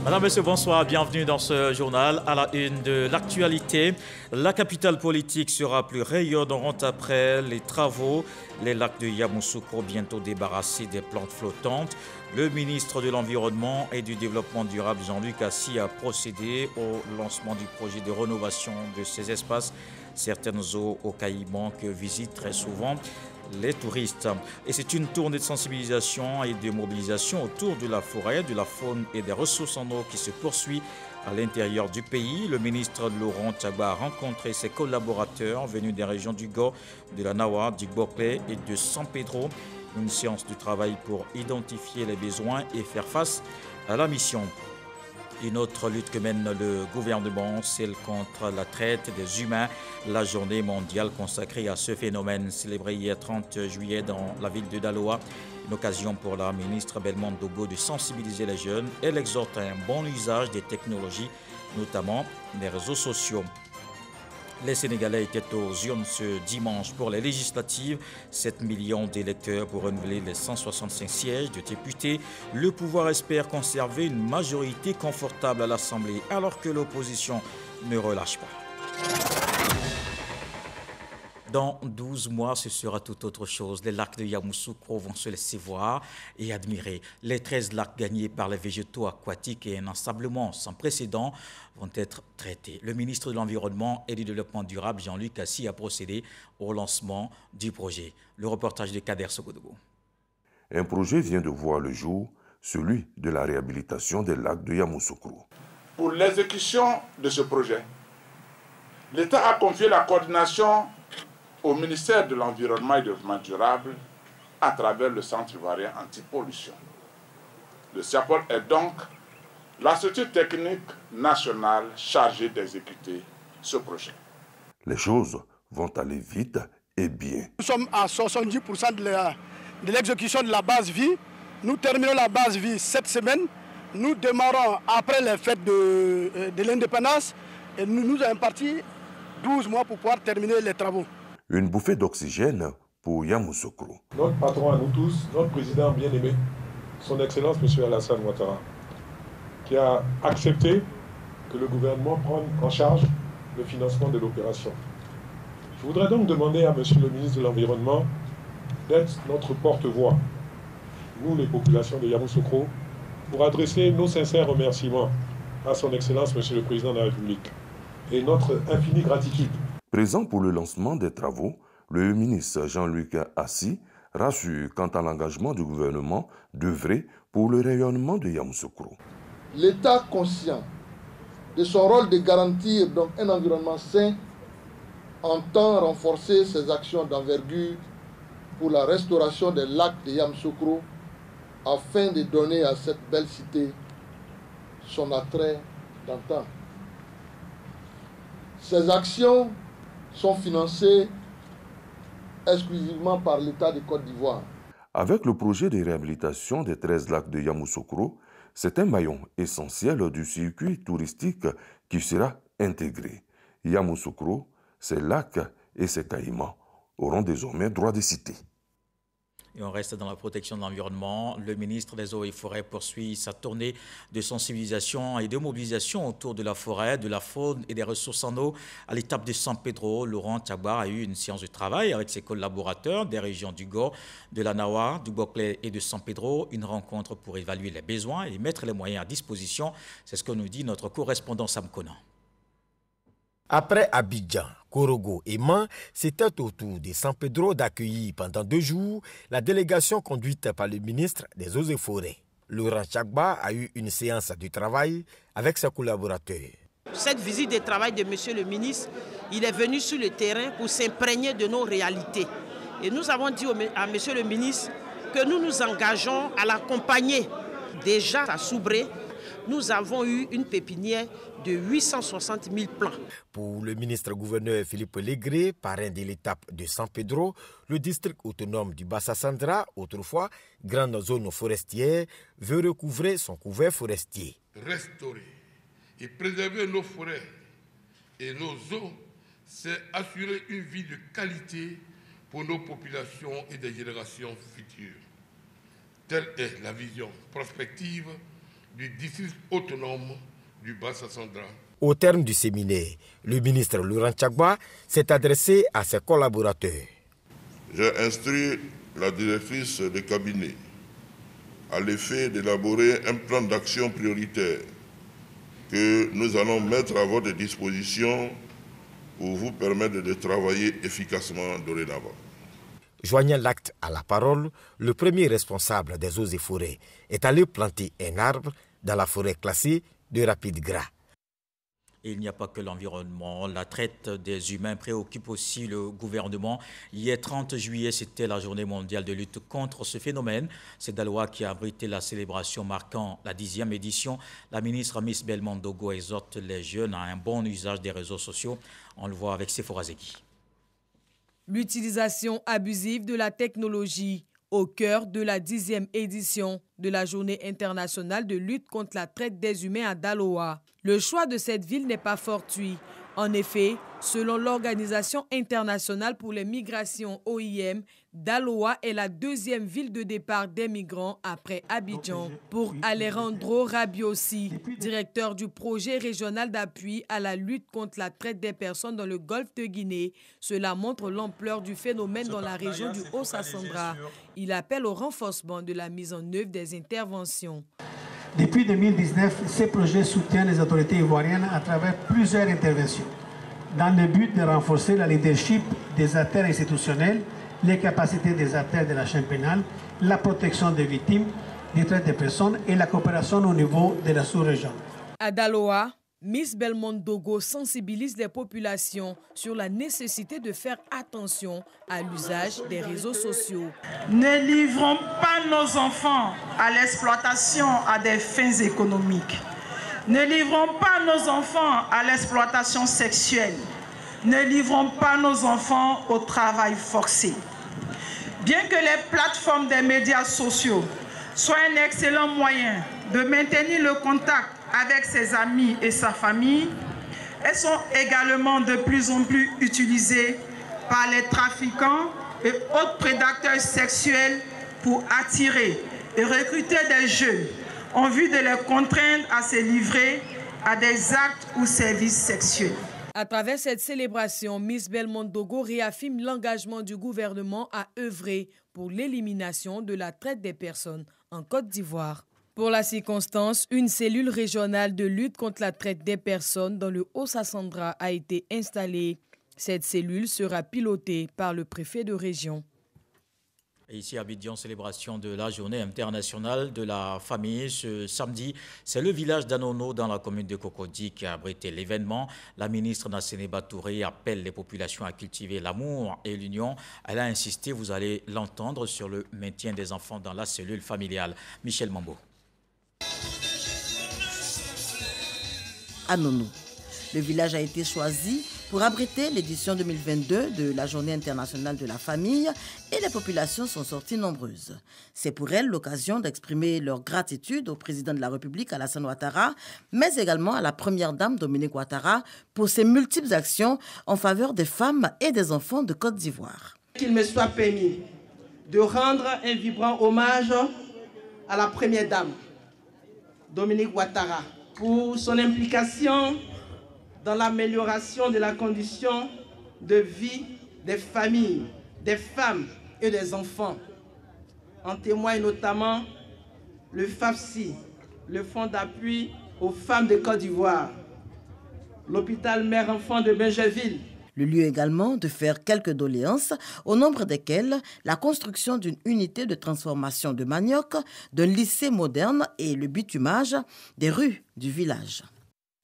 Madame, Monsieur, bonsoir, bienvenue dans ce journal. À la une de l'actualité, la capitale politique sera plus rayonnante après les travaux. Les lacs de Yamoussoukro bientôt débarrassés des plantes flottantes. Le ministre de l'Environnement et du Développement durable, Jean-Luc Assis, a procédé au lancement du projet de rénovation de ces espaces. Certaines eaux au Caïman que visitent très souvent les touristes. Et c'est une tournée de sensibilisation et de mobilisation autour de la forêt, de la faune et des ressources en eau qui se poursuit à l'intérieur du pays. Le ministre Laurent Tchagba a rencontré ses collaborateurs venus des régions du Go, de la Nawa, du Boklé et de San Pedro. Une séance de travail pour identifier les besoins et faire face à la mission. Une autre lutte que mène le gouvernement, celle contre la traite des humains. La journée mondiale consacrée à ce phénomène, célébrée hier 30 juillet dans la ville de Daloa. Une occasion pour la ministre Belmondo Dogo de sensibiliser les jeunes. Elle exhorte à un bon usage des technologies, notamment les réseaux sociaux. Les Sénégalais étaient aux urnes ce dimanche pour les législatives. 7 millions d'électeurs pour renouveler les 165 sièges de députés. Le pouvoir espère conserver une majorité confortable à l'Assemblée alors que l'opposition ne relâche pas. Dans 12 mois, ce sera tout autre chose. Les lacs de Yamoussoukro vont se laisser voir et admirer. Les 13 lacs gagnés par les végétaux aquatiques et un ensablement sans précédent vont être traités. Le ministre de l'Environnement et du Développement durable, Jean-Luc Assis, a procédé au lancement du projet. Le reportage de Kader Sogodogo. Un projet vient de voir le jour, celui de la réhabilitation des lacs de Yamoussoukro. Pour l'exécution de ce projet, l'État a confié la coordination au ministère de l'Environnement et du Développement durable à travers le Centre ivoirien anti-pollution. Le CIAPOL est donc la structure technique nationale chargée d'exécuter ce projet. Les choses vont aller vite et bien. Nous sommes à 70% de l'exécution de la base vie. Nous terminons la base vie cette semaine. Nous démarrons après les fêtes de l'indépendance et nous avons parti 12 mois pour pouvoir terminer les travaux. Une bouffée d'oxygène pour Yamoussoukro. Notre patron à nous tous, notre président bien-aimé, son Excellence M. Alassane Ouattara, qui a accepté que le gouvernement prenne en charge le financement de l'opération. Je voudrais donc demander à M. le ministre de l'Environnement d'être notre porte-voix, nous les populations de Yamoussoukro, pour adresser nos sincères remerciements à son Excellence M. le Président de la République et notre infinie gratitude. Présent pour le lancement des travaux, le ministre Jean-Luc Assis rassure quant à l'engagement du gouvernement d'œuvrer pour le rayonnement de Yamoussoukro. L'État conscient de son rôle de garantir donc un environnement sain entend renforcer ses actions d'envergure pour la restauration des lacs de Yamoussoukro afin de donner à cette belle cité son attrait d'antan. Ces actions sont financées exclusivement par l'État de Côte d'Ivoire. Avec le projet de réhabilitation des 13 lacs de Yamoussoukro, c'est un maillon essentiel du circuit touristique qui sera intégré. Yamoussoukro, ses lacs et ses caïmans auront désormais droit de cité. Et on reste dans la protection de l'environnement. Le ministre des Eaux et Forêts poursuit sa tournée de sensibilisation et de mobilisation autour de la forêt, de la faune et des ressources en eau. À l'étape de San Pedro, Laurent Tchagba a eu une séance de travail avec ses collaborateurs des régions du Go, de la Nawa, du Boklé et de San Pedro. Une rencontre pour évaluer les besoins et mettre les moyens à disposition. C'est ce que nous dit notre correspondant Sam Conan. Après Abidjan, Korogo et Man, c'était au tour de San Pedro d'accueillir pendant 2 jours la délégation conduite par le ministre des Eaux et Forêts. Laurent Tchagba a eu une séance de travail avec ses collaborateurs. Cette visite de travail de M. le ministre, il est venu sur le terrain pour s'imprégner de nos réalités. Et nous avons dit à M. le ministre que nous nous engageons à l'accompagner. Déjà à Soubré, nous avons eu une pépinière de 860 000 plants. Pour le ministre-gouverneur Philippe Légré, parrain de l'étape de San Pedro, le district autonome du Bassa-Sandra, autrefois grande zone forestière, veut recouvrer son couvert forestier. Restaurer et préserver nos forêts et nos eaux, c'est assurer une vie de qualité pour nos populations et des générations futures. Telle est la vision prospective du district autonome du Bas-Sassandra. Au terme du séminaire, le ministre Laurent Tchagba s'est adressé à ses collaborateurs. J'ai instruit la directrice de cabinet à l'effet d'élaborer un plan d'action prioritaire que nous allons mettre à votre disposition pour vous permettre de travailler efficacement dorénavant. Joignant l'acte à la parole, le premier responsable des eaux et forêts est allé planter un arbre dans la forêt classée de Rapide Gras. Il n'y a pas que l'environnement, la traite des humains préoccupe aussi le gouvernement. Hier 30 juillet, c'était la journée mondiale de lutte contre ce phénomène. C'est Daloa qui a abrité la célébration marquant la 10e édition. La ministre Miss Belmondo exhorte les jeunes à un bon usage des réseaux sociaux. On le voit avec Sephora Zegui. L'utilisation abusive de la technologie au cœur de la 10e édition de la Journée internationale de lutte contre la traite des humains à Daloa. Le choix de cette ville n'est pas fortuit. En effet, selon l'Organisation internationale pour les migrations OIM, Daloa est la deuxième ville de départ des migrants après Abidjan. Pour Alejandro Rabiossi, directeur du projet régional d'appui à la lutte contre la traite des personnes dans le golfe de Guinée, cela montre l'ampleur du phénomène dans la région du Haut-Sassandra. Il appelle au renforcement de la mise en œuvre des interventions. Depuis 2019, ces projets soutiennent les autorités ivoiriennes à travers plusieurs interventions, dans le but de renforcer la leadership des acteurs institutionnels, les capacités des acteurs de la chaîne pénale, la protection des victimes, des traite des personnes et la coopération au niveau de la sous-région. À Daloa, Miss Belmondo sensibilise les populations sur la nécessité de faire attention à l'usage des réseaux sociaux. Ne livrons pas nos enfants à l'exploitation à des fins économiques. Ne livrons pas nos enfants à l'exploitation sexuelle. Ne livrons pas nos enfants au travail forcé. Bien que les plateformes des médias sociaux soient un excellent moyen de maintenir le contact avec ses amis et sa famille, elles sont également de plus en plus utilisées par les trafiquants et autres prédateurs sexuels pour attirer et recruter des jeunes en vue de les contraindre à se livrer à des actes ou services sexuels. À travers cette célébration, Miss Belmondo réaffirme l'engagement du gouvernement à œuvrer pour l'élimination de la traite des personnes en Côte d'Ivoire. Pour la circonstance, une cellule régionale de lutte contre la traite des personnes dans le Haut-Sassandra a été installée. Cette cellule sera pilotée par le préfet de région. Et ici à Abidjan, célébration de la journée internationale de la famille. Ce samedi, c'est le village d'Anono dans la commune de Cocody qui a abrité l'événement. La ministre Nassene Batouré appelle les populations à cultiver l'amour et l'union. Elle a insisté, vous allez l'entendre, sur le maintien des enfants dans la cellule familiale. Michel Mambo. Anono. Le village a été choisi pour abriter l'édition 2022 de la Journée internationale de la famille et les populations sont sorties nombreuses. C'est pour elles l'occasion d'exprimer leur gratitude au président de la République, Alassane Ouattara, mais également à la première dame, Dominique Ouattara, pour ses multiples actions en faveur des femmes et des enfants de Côte d'Ivoire. Qu'il me soit permis de rendre un vibrant hommage à la première dame, Dominique Ouattara, pour son implication dans l'amélioration de la condition de vie des familles, des femmes et des enfants. En témoigne notamment le FAFSI, le Fonds d'appui aux femmes de Côte d'Ivoire, l'hôpital mère-enfant de Benjerville. Le lieu également de faire quelques doléances, au nombre desquelles la construction d'une unité de transformation de manioc, d'un lycée moderne et le bitumage des rues du village.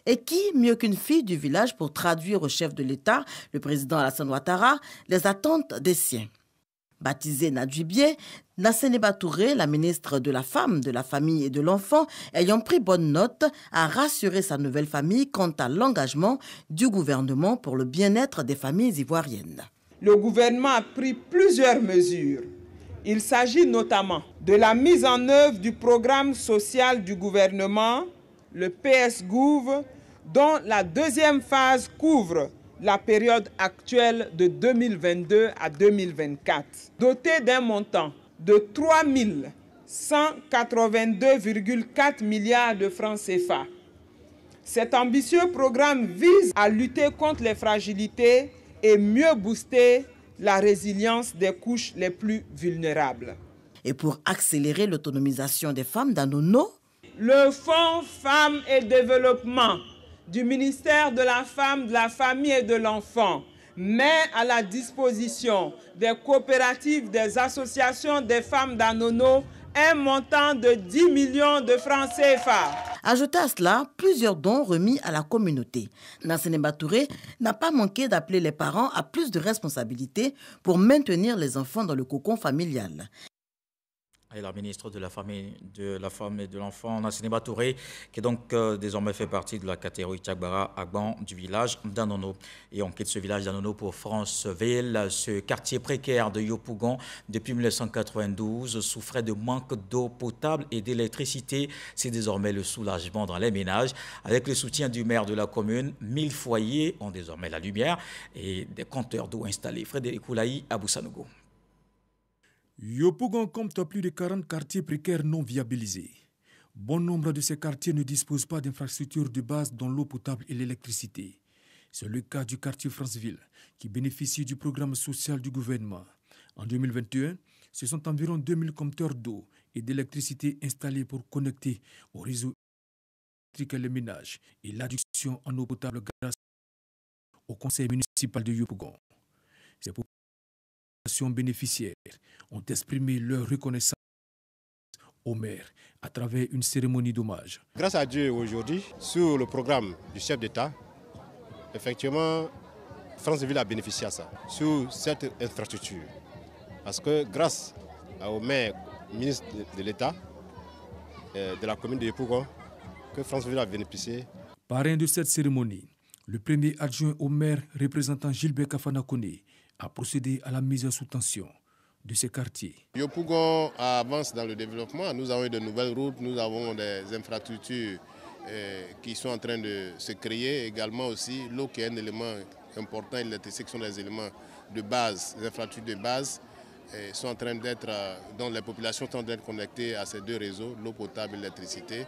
Et qui, mieux qu'une fille du village pour traduire au chef de l'État, le président Alassane Ouattara, les attentes des siens. Baptisée Nadjibie, Nassene Batouré, la ministre de la Femme, de la Famille et de l'Enfant, ayant pris bonne note, a rassuré sa nouvelle famille quant à l'engagement du gouvernement pour le bien-être des familles ivoiriennes. Le gouvernement a pris plusieurs mesures. Il s'agit notamment de la mise en œuvre du programme social du gouvernement, le PS-Gouv, dont la deuxième phase couvre la période actuelle de 2022 à 2024. Doté d'un montant de 3 182,4 milliards de francs CFA. Cet ambitieux programme vise à lutter contre les fragilités et mieux booster la résilience des couches les plus vulnérables. Et pour accélérer l'autonomisation des femmes dans nos noms, le Fonds Femmes et Développement du ministère de la Femme, de la Famille et de l'Enfant met à la disposition des coopératives, des associations des femmes d'Anono un montant de 10 millions de francs CFA. Ajouté à cela, plusieurs dons remis à la communauté. Nasseneba Touré n'a pas manqué d'appeler les parents à plus de responsabilités pour maintenir les enfants dans le cocon familial. Et la ministre de la Femme et de l'Enfant, Nasseneba Touré, qui donc désormais fait partie de la catégorie Tchagbara Agban du village d'Anono. Et on quitte ce village d'Anono pour Franceville. Ce quartier précaire de Yopougon, depuis 1992, souffrait de manque d'eau potable et d'électricité. C'est désormais le soulagement dans les ménages. Avec le soutien du maire de la commune, 1000 foyers ont désormais la lumière et des compteurs d'eau installés. Frédéric Oulaï à Boussanogo. Yopougon compte plus de 40 quartiers précaires non viabilisés. Bon nombre de ces quartiers ne disposent pas d'infrastructures de base dont l'eau potable et l'électricité. C'est le cas du quartier Franceville, qui bénéficie du programme social du gouvernement. En 2021, ce sont environ 2000 compteurs d'eau et d'électricité installés pour connecter au réseau électrique les ménages et l'adduction en eau potable grâce au conseil municipal de Yopougon. Ces populations bénéficiaires ont exprimé leur reconnaissance au maire à travers une cérémonie d'hommage. Grâce à Dieu, aujourd'hui, sur le programme du chef d'État, effectivement, Franceville a bénéficié à ça, sur cette infrastructure. Parce que grâce au maire, ministre de l'État, de la commune de Yopougon, que Franceville a bénéficié. Parrain de cette cérémonie, le premier adjoint au maire représentant Gilbert Kafana Kone a procédé à la mise sous tension de ces quartiers. Yopougon avance dans le développement. Nous avons de nouvelles routes, nous avons des infrastructures qui sont en train de se créer. Également aussi l'eau qui est un élément important, l'électricité sont des éléments de base, des infrastructures de base sont en train d'être, dont les populations sont en train d'être connectées à ces deux réseaux, l'eau potable et l'électricité.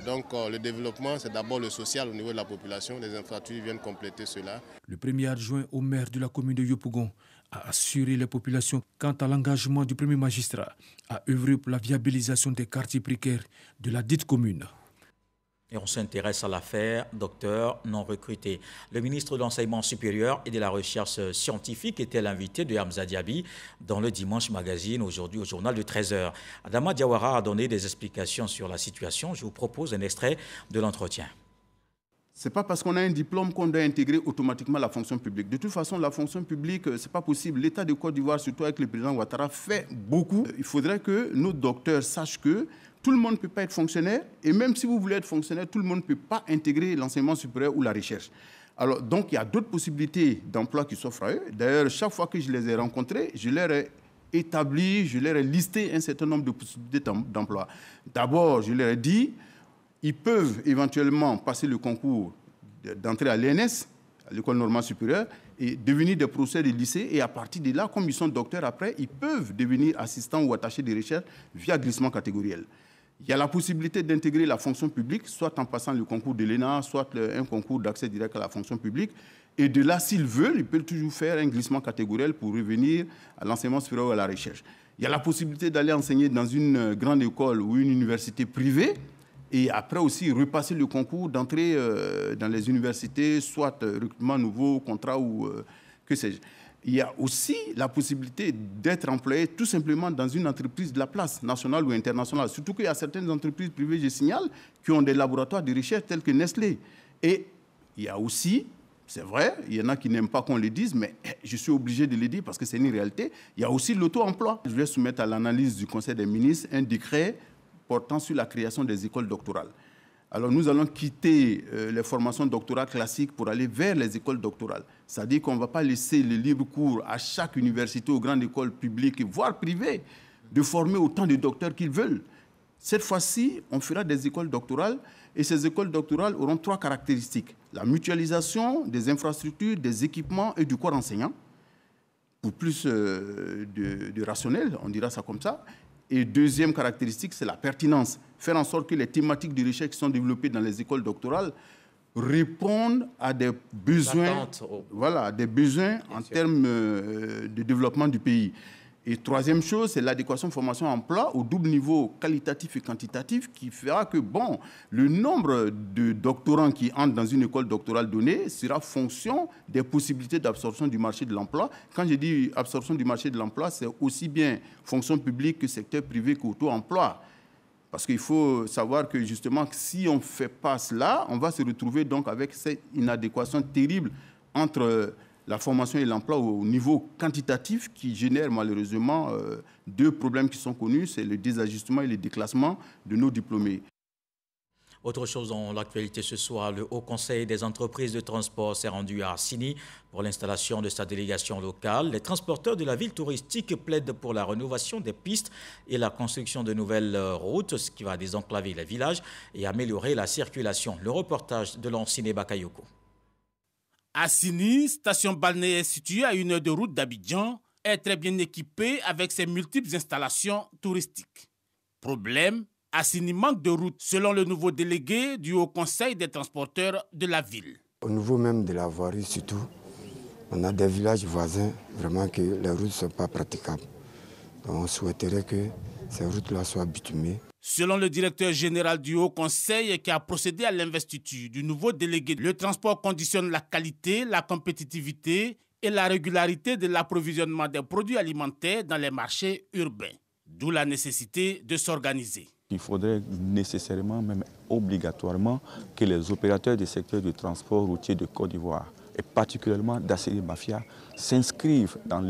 Donc le développement, c'est d'abord le social au niveau de la population. Les infrastructures viennent compléter cela. Le premier adjoint au maire de la commune de Yopougon a assuré les populations quant à l'engagement du premier magistrat à œuvrer pour la viabilisation des quartiers précaires de la dite commune. Et on s'intéresse à l'affaire docteur non recruté. Le ministre de l'Enseignement supérieur et de la Recherche scientifique était l'invité de Hamza Diaby dans le Dimanche Magazine, aujourd'hui au journal de 13h. Adama Diawara a donné des explications sur la situation. Je vous propose un extrait de l'entretien. Ce n'est pas parce qu'on a un diplôme qu'on doit intégrer automatiquement la fonction publique. De toute façon, la fonction publique, ce n'est pas possible. L'État de Côte d'Ivoire, surtout avec le président Ouattara, fait beaucoup. Il faudrait que nos docteurs sachent que tout le monde ne peut pas être fonctionnaire. Et même si vous voulez être fonctionnaire, tout le monde ne peut pas intégrer l'enseignement supérieur ou la recherche. Alors, donc, il y a d'autres possibilités d'emploi qui s'offrent à eux. D'ailleurs, chaque fois que je les ai rencontrés, je leur ai établi, je leur ai listé un certain nombre de possibilités d'emploi. D'abord, je leur ai dit, ils peuvent éventuellement passer le concours d'entrée à l'ENS, à l'École normale supérieure, et devenir des professeurs de lycée. Et à partir de là, comme ils sont docteurs après, ils peuvent devenir assistants ou attachés de recherche via glissement catégoriel. Il y a la possibilité d'intégrer la fonction publique, soit en passant le concours de l'ENA, soit un concours d'accès direct à la fonction publique. Et de là, s'ils veulent, ils peuvent toujours faire un glissement catégoriel pour revenir à l'enseignement supérieur ou à la recherche. Il y a la possibilité d'aller enseigner dans une grande école ou une université privée, et après aussi repasser le concours d'entrée dans les universités, soit recrutement nouveau, contrat ou que sais-je. Il y a aussi la possibilité d'être employé tout simplement dans une entreprise de la place, nationale ou internationale. Surtout qu'il y a certaines entreprises privées, je signale, qui ont des laboratoires de recherche tels que Nestlé. Et il y a aussi, c'est vrai, il y en a qui n'aiment pas qu'on le dise, mais je suis obligé de le dire parce que c'est une réalité, il y a aussi l'auto-emploi. Je vais soumettre à l'analyse du Conseil des ministres un décret portant sur la création des écoles doctorales. Alors nous allons quitter les formations doctorales classiques pour aller vers les écoles doctorales. C'est-à-dire qu'on ne va pas laisser le libre cours à chaque université ou grande école publique, voire privée, de former autant de docteurs qu'ils veulent. Cette fois-ci, on fera des écoles doctorales et ces écoles doctorales auront 3 caractéristiques. La mutualisation des infrastructures, des équipements et du corps enseignant, pour plus de rationnel, on dira ça comme ça. Et deuxième caractéristique, c'est la pertinence. Faire en sorte que les thématiques de recherche qui sont développées dans les écoles doctorales répondent à des besoins, des besoins en termes de développement du pays. Et troisième chose, c'est l'adéquation formation-emploi au double niveau qualitatif et quantitatif qui fera que, le nombre de doctorants qui entrent dans une école doctorale donnée sera fonction des possibilités d'absorption du marché de l'emploi. Quand je dis absorption du marché de l'emploi, c'est aussi bien fonction publique que secteur privé qu'auto-emploi. Parce qu'il faut savoir que justement, si on ne fait pas cela, on va se retrouver donc avec cette inadéquation terrible entre la formation et l'emploi au niveau quantitatif qui génère malheureusement deux problèmes qui sont connus, c'est le désajustement et le déclassement de nos diplômés. Autre chose dans l'actualité ce soir, le Haut Conseil des entreprises de transport s'est rendu à Assini pour l'installation de sa délégation locale. Les transporteurs de la ville touristique plaident pour la rénovation des pistes et la construction de nouvelles routes, ce qui va désenclaver les villages et améliorer la circulation. Le reportage de l'Anciné Bakayoko. Assini, station balnéaire située à 1 heure de route d'Abidjan, est très bien équipée avec ses multiples installations touristiques. Problème, Assini manque de routes, selon le nouveau délégué du Haut Conseil des transporteurs de la ville. Au niveau même de la voirie surtout, on a des villages voisins, vraiment que les routes ne sont pas praticables. Donc on souhaiterait que ces routes-là soient bitumées. Selon le directeur général du Haut Conseil qui a procédé à l'investiture du nouveau délégué, le transport conditionne la qualité, la compétitivité et la régularité de l'approvisionnement des produits alimentaires dans les marchés urbains. D'où la nécessité de s'organiser. Il faudrait nécessairement, même obligatoirement, que les opérateurs du secteur du transport routier de Côte d'Ivoire, et particulièrement d'Assini Mafia, s'inscrivent dans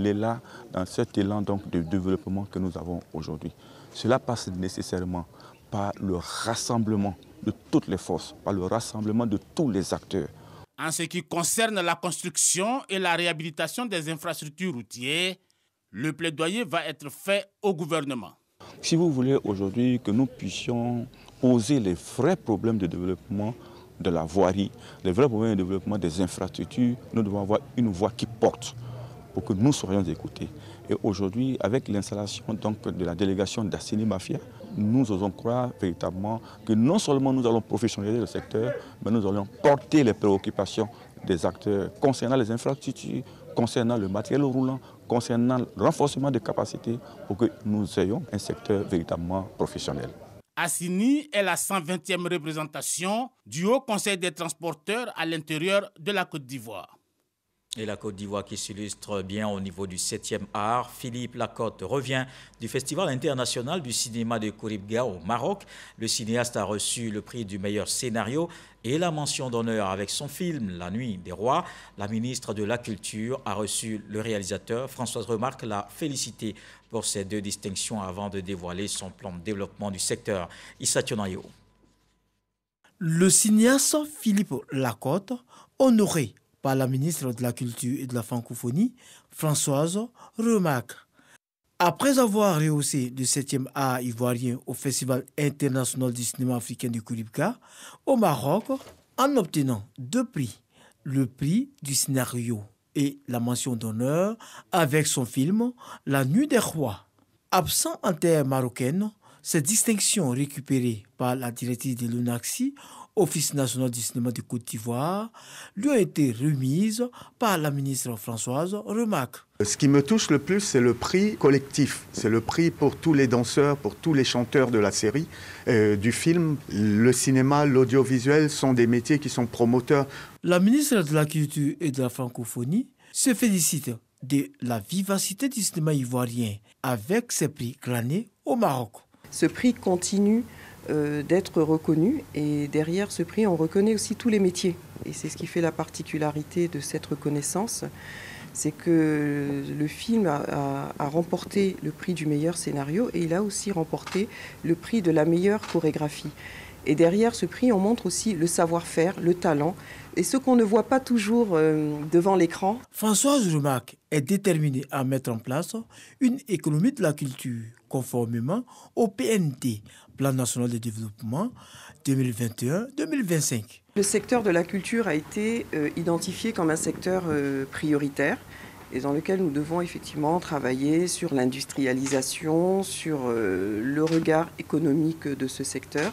cet élan donc, de développement que nous avons aujourd'hui. Cela passe nécessairement par le rassemblement de toutes les forces, par le rassemblement de tous les acteurs. En ce qui concerne la construction et la réhabilitation des infrastructures routières, le plaidoyer va être fait au gouvernement. Si vous voulez aujourd'hui que nous puissions poser les vrais problèmes de développement de la voirie, les vrais problèmes de développement des infrastructures, nous devons avoir une voix qui porte pour que nous soyons écoutés. Et aujourd'hui, avec l'installation de la délégation d'Assini Mafia, nous osons croire véritablement que non seulement nous allons professionnaliser le secteur, mais nous allons porter les préoccupations des acteurs concernant les infrastructures, concernant le matériel roulant, concernant le renforcement des capacités pour que nous ayons un secteur véritablement professionnel. Assini est la 120e représentation du Haut Conseil des transporteurs à l'intérieur de la Côte d'Ivoire. Et la Côte d'Ivoire qui s'illustre bien au niveau du 7e art. Philippe Lacotte revient du Festival international du cinéma de Kouribga au Maroc. Le cinéaste a reçu le prix du meilleur scénario et la mention d'honneur avec son film La Nuit des Rois. La ministre de la Culture a reçu le réalisateur. Françoise Remarque l'a félicité pour ces deux distinctions avant de dévoiler son plan de développement du secteur. Issa Tionayo. Le cinéaste Philippe Lacotte, honoré par la ministre de la Culture et de la Francophonie, Françoise Remarque. Après avoir rehaussé le 7e art ivoirien au Festival international du cinéma africain de Kouribga, au Maroc, en obtenant 2 prix, le prix du scénario et la mention d'honneur avec son film La Nuit des Rois. Absent en terre marocaine, cette distinction récupérée par la directrice de l'ONACSI, Office national du cinéma de Côte d'Ivoire, lui a été remise par la ministre Françoise Remarque. Ce qui me touche le plus, c'est le prix collectif. C'est le prix pour tous les danseurs, pour tous les chanteurs de la série, du film. Le cinéma, l'audiovisuel sont des métiers qui sont promoteurs. La ministre de la Culture et de la Francophonie se félicite de la vivacité du cinéma ivoirien avec ses prix glanés au Maroc. Ce prix continue d'être reconnu et derrière ce prix on reconnaît aussi tous les métiers et c'est ce qui fait la particularité de cette reconnaissance, c'est que le film a remporté le prix du meilleur scénario et il a aussi remporté le prix de la meilleure chorégraphie. Et derrière ce prix on montre aussi le savoir-faire, le talent et ce qu'on ne voit pas toujours devant l'écran. Françoise Remarque est déterminée à mettre en place une économie de la culture conformément au PND, Plan national de développement 2021-2025. Le secteur de la culture a été identifié comme un secteur prioritaire et dans lequel nous devons effectivement travailler sur l'industrialisation, sur le regard économique de ce secteur.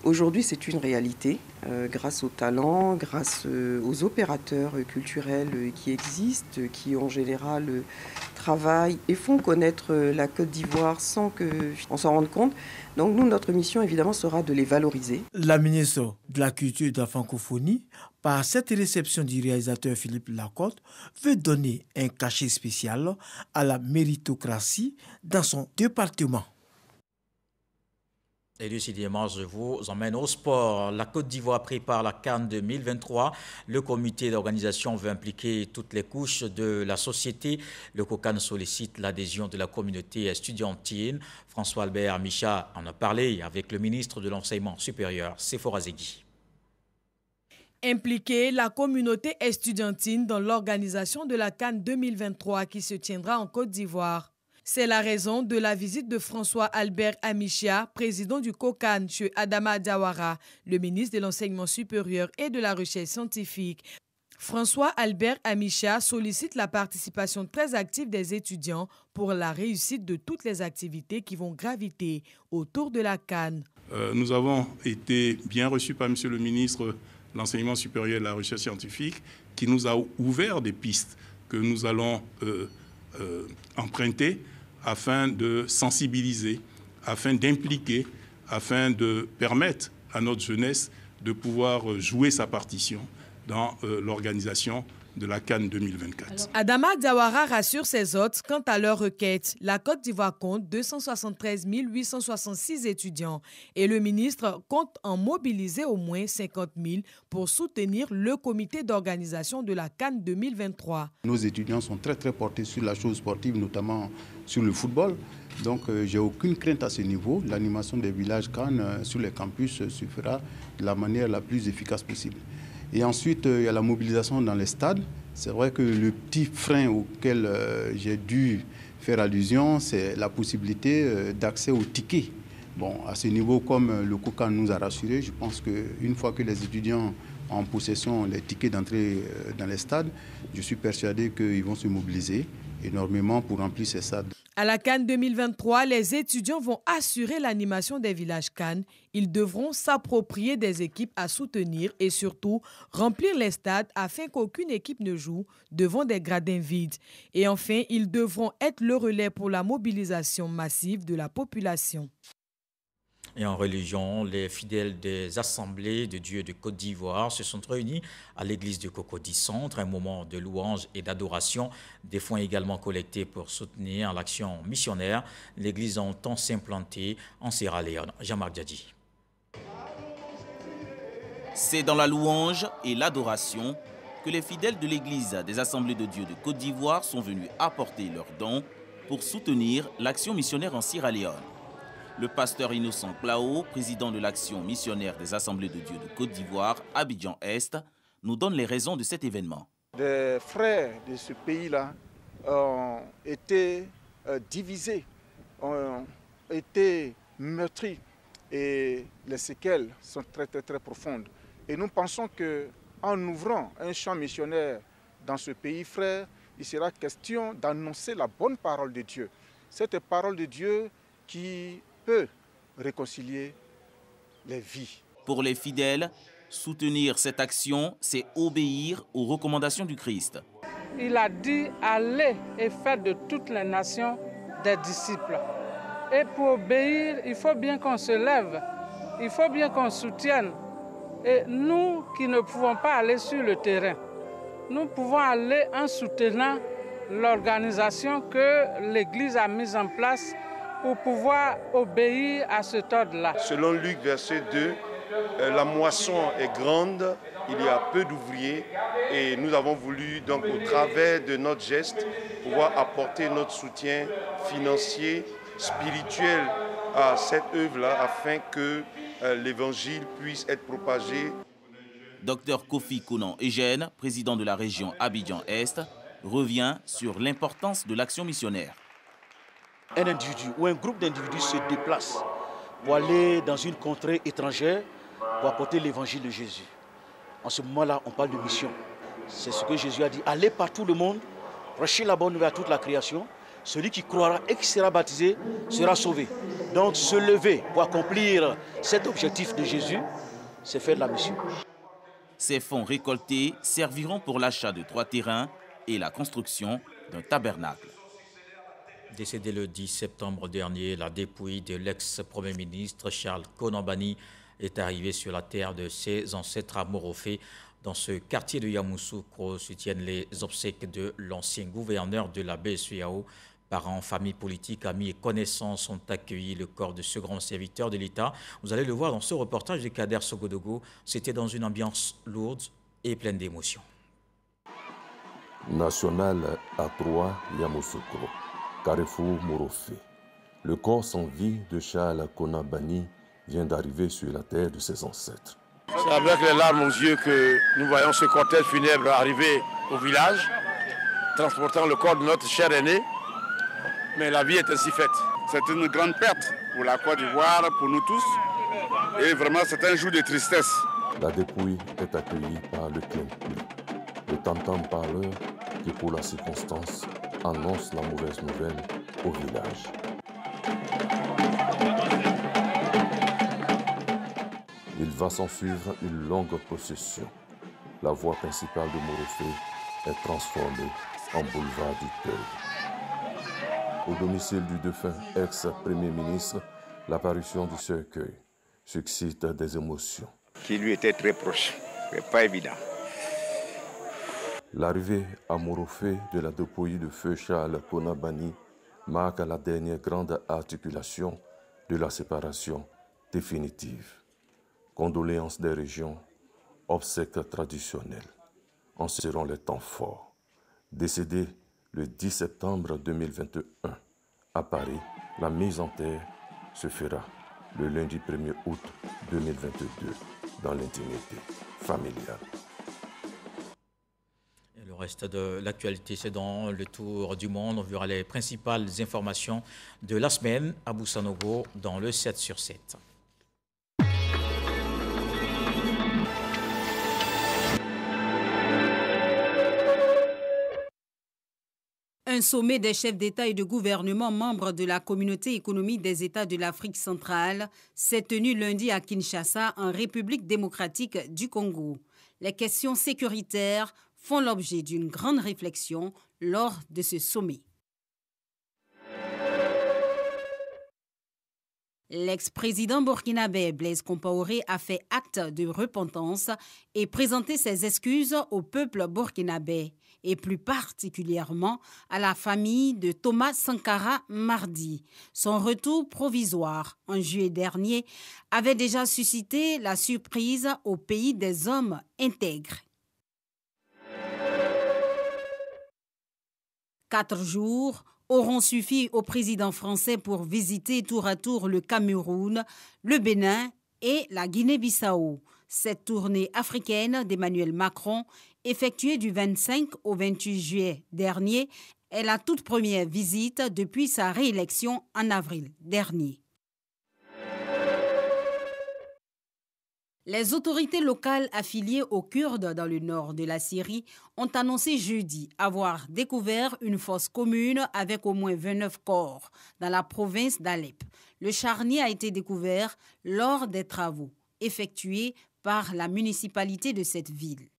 Aujourd'hui, c'est une réalité, grâce aux talents, grâce aux opérateurs culturels qui existent, qui en général travaillent et font connaître la Côte d'Ivoire sans qu'on s'en rende compte. Donc nous, notre mission, évidemment, sera de les valoriser. La ministre de la Culture et de la Francophonie, par cette réception du réalisateur Philippe Lacotte, veut donner un cachet spécial à la méritocratie dans son département. Et décidément, je vous emmène au sport. La Côte d'Ivoire prépare la CAN 2023. Le comité d'organisation veut impliquer toutes les couches de la société. Le COCAN sollicite l'adhésion de la communauté estudiantine. François-Albert Amicha en a parlé avec le ministre de l'Enseignement supérieur, Sephora Zegui. Impliquer la communauté estudiantine dans l'organisation de la CAN 2023 qui se tiendra en Côte d'Ivoire. C'est la raison de la visite de François-Albert Amicha, président du COCAN, chez Adama Diawara, le ministre de l'Enseignement supérieur et de la Recherche scientifique. François-Albert Amicha sollicite la participation très active des étudiants pour la réussite de toutes les activités qui vont graviter autour de la CAN. Nous avons été bien reçus par M. le ministre de l'Enseignement supérieur et de la Recherche scientifique qui nous a ouvert des pistes que nous allons emprunter afin de sensibiliser, afin d'impliquer, afin de permettre à notre jeunesse de pouvoir jouer sa partition dans l'organisation de la CAN 2024. Adama Diawara rassure ses hôtes quant à leur requête. La Côte d'Ivoire compte 273 866 étudiants et le ministre compte en mobiliser au moins 50 000 pour soutenir le comité d'organisation de la CAN 2023. Nos étudiants sont très portés sur la chose sportive, notamment sur le football. Donc j'ai aucune crainte à ce niveau. L'animation des villages CAN sur les campus se fera de la manière la plus efficace possible. Et ensuite, il y a la mobilisation dans les stades. C'est vrai que le petit frein auquel j'ai dû faire allusion, c'est la possibilité d'accès aux tickets. Bon, à ce niveau, comme le COCAN nous a rassuré, je pense qu'une fois que les étudiants ont en possession les tickets d'entrée dans les stades, je suis persuadé qu'ils vont se mobiliser énormément pour remplir ces stades. À la CAN 2023, les étudiants vont assurer l'animation des villages CAN. Ils devront s'approprier des équipes à soutenir et surtout remplir les stades afin qu'aucune équipe ne joue devant des gradins vides. Et enfin, ils devront être le relais pour la mobilisation massive de la population. Et en religion, les fidèles des assemblées de Dieu de Côte d'Ivoire se sont réunis à l'église de Cocody Centre, un moment de louange et d'adoration. Des fonds également collectés pour soutenir l'action missionnaire. L'église entend s'implanter en Sierra Leone. Jean-Marc Diadji. C'est dans la louange et l'adoration que les fidèles de l'église des assemblées de Dieu de Côte d'Ivoire sont venus apporter leurs dons pour soutenir l'action missionnaire en Sierra Leone. Le pasteur Innocent Plao, président de l'action missionnaire des Assemblées de Dieu de Côte d'Ivoire, Abidjan-Est, nous donne les raisons de cet événement. Les frères de ce pays-là ont été divisés, ont été meurtris et les séquelles sont très profondes. Et nous pensons qu'en ouvrant un champ missionnaire dans ce pays, frère, il sera question d'annoncer la bonne parole de Dieu. Cette parole de Dieu qui peut réconcilier les vies. Pour les fidèles, soutenir cette action, c'est obéir aux recommandations du Christ. Il a dit « Allez et faites de toutes les nations des disciples ». Et pour obéir, il faut bien qu'on se lève, il faut bien qu'on soutienne. Et nous qui ne pouvons pas aller sur le terrain, nous pouvons aller en soutenant l'organisation que l'Église a mise en place pour pouvoir obéir à cet ordre-là. Selon Luc, verset 2, la moisson est grande, il y a peu d'ouvriers et nous avons voulu, donc, au travers de notre geste, pouvoir apporter notre soutien financier, spirituel à cette œuvre-là afin que l'évangile puisse être propagé. Dr Kofi Konan Eugène, président de la région Abidjan-Est, revient sur l'importance de l'action missionnaire. Un individu ou un groupe d'individus se déplace pour aller dans une contrée étrangère pour apporter l'évangile de Jésus. En ce moment-là, on parle de mission. C'est ce que Jésus a dit. Allez par tout le monde prêcher la bonne nouvelle à toute la création. Celui qui croira et qui sera baptisé sera sauvé. Donc se lever pour accomplir cet objectif de Jésus, c'est faire de la mission. Ces fonds récoltés serviront pour l'achat de 3 terrains et la construction d'un tabernacle. Décédé le 10 septembre dernier, la dépouille de l'ex-premier ministre Charles Konan-Banny est arrivée sur la terre de ses ancêtres à Morofé. Dans ce quartier de Yamoussoukro se tiennent les obsèques de l'ancien gouverneur de la BSEAO. Parents, familles politiques, amis et connaissances ont accueilli le corps de ce grand serviteur de l'État. Vous allez le voir dans ce reportage de Kader Sogodogo. C'était dans une ambiance lourde et pleine d'émotions. National A3 Yamoussoukro, Carrefour Morofé. Le corps sans vie de Charles Konan-Banny vient d'arriver sur la terre de ses ancêtres. C'est avec les larmes aux yeux que nous voyons ce cortège funèbre arriver au village, transportant le corps de notre cher aîné. Mais la vie est ainsi faite. C'est une grande perte pour la Côte d'Ivoire, pour nous tous. Et vraiment, c'est un jour de tristesse. La dépouille est accueillie par le clin-clin, le tam-tam parleur qui, pour la circonstance, annonce la mauvaise nouvelle au village. Il va s'en suivre une longue procession. La voie principale de Morofé est transformée en boulevard du Deuil. Au domicile du défunt ex-premier ministre, l'apparition du cercueil suscite des émotions. Qui lui était très proche, mais pas évident. L'arrivée à Morofé de la dépouille de feu Charles Konan-Banny marque la dernière grande articulation de la séparation définitive. Condoléances des régions, obsèques traditionnelles en seront les temps forts. Décédé le 10 septembre 2021 à Paris, la mise en terre se fera le lundi 1er août 2022 dans l'intimité familiale. Et le reste de l'actualité, c'est dans le tour du monde. On verra les principales informations de la semaine à Boussanogo dans le 7 sur 7. Un sommet des chefs d'État et de gouvernement membres de la communauté économique des États de l'Afrique centrale s'est tenu lundi à Kinshasa, en République démocratique du Congo. Les questions sécuritaires font l'objet d'une grande réflexion lors de ce sommet. L'ex-président burkinabé Blaise Compaoré a fait acte de repentance et présenté ses excuses au peuple burkinabé et plus particulièrement à la famille de Thomas Sankara mardi. Son retour provisoire en juillet dernier avait déjà suscité la surprise au pays des hommes intègres. 4 jours auront suffi au président français pour visiter tour à tour le Cameroun, le Bénin et la Guinée-Bissau. Cette tournée africaine d'Emmanuel Macron, effectuée du 25 au 28 juillet dernier, est la toute première visite depuis sa réélection en avril dernier. Les autorités locales affiliées aux Kurdes dans le nord de la Syrie ont annoncé jeudi avoir découvert une fosse commune avec au moins 29 corps dans la province d'Alep. Le charnier a été découvert lors des travaux effectués par la municipalité de cette ville.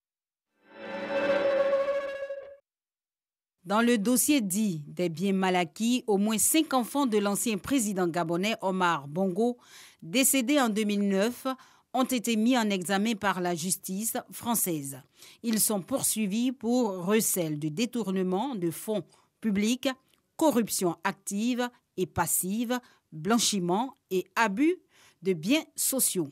Dans le dossier dit des biens mal acquis, au moins 5 enfants de l'ancien président gabonais Omar Bongo, décédé en 2009, ont été mis en examen par la justice française. Ils sont poursuivis pour recel de détournement de fonds publics, corruption active et passive, blanchiment et abus de biens sociaux.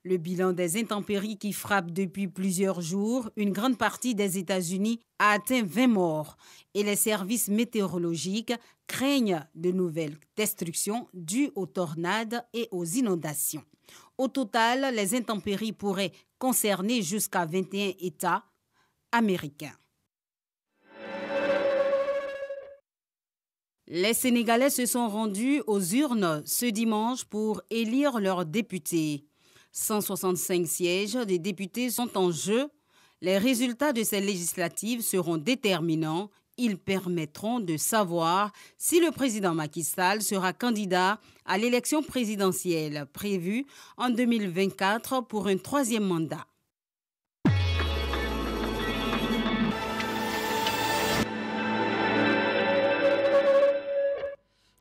Le bilan des intempéries qui frappent depuis plusieurs jours une grande partie des États-Unis a atteint 20 morts et les services météorologiques craignent de nouvelles destructions dues aux tornades et aux inondations. Au total, les intempéries pourraient concerner jusqu'à 21 États américains. Les Sénégalais se sont rendus aux urnes ce dimanche pour élire leurs députés. 165 sièges des députés sont en jeu. Les résultats de ces législatives seront déterminants. Ils permettront de savoir si le président Macky Sall sera candidat à l'élection présidentielle prévue en 2024 pour un 3e mandat.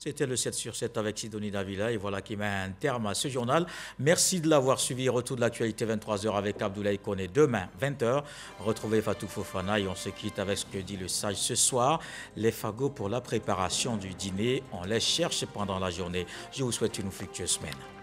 C'était le 7 sur 7 avec Sidonie Davila et voilà qui met un terme à ce journal. Merci de l'avoir suivi. Retour de l'actualité 23h avec Abdoulaye Koné. Demain, 20h, retrouvez Fatou Fofana et on se quitte avec ce que dit le sage ce soir. Les fagots pour la préparation du dîner, on les cherche pendant la journée. Je vous souhaite une fructueuse semaine.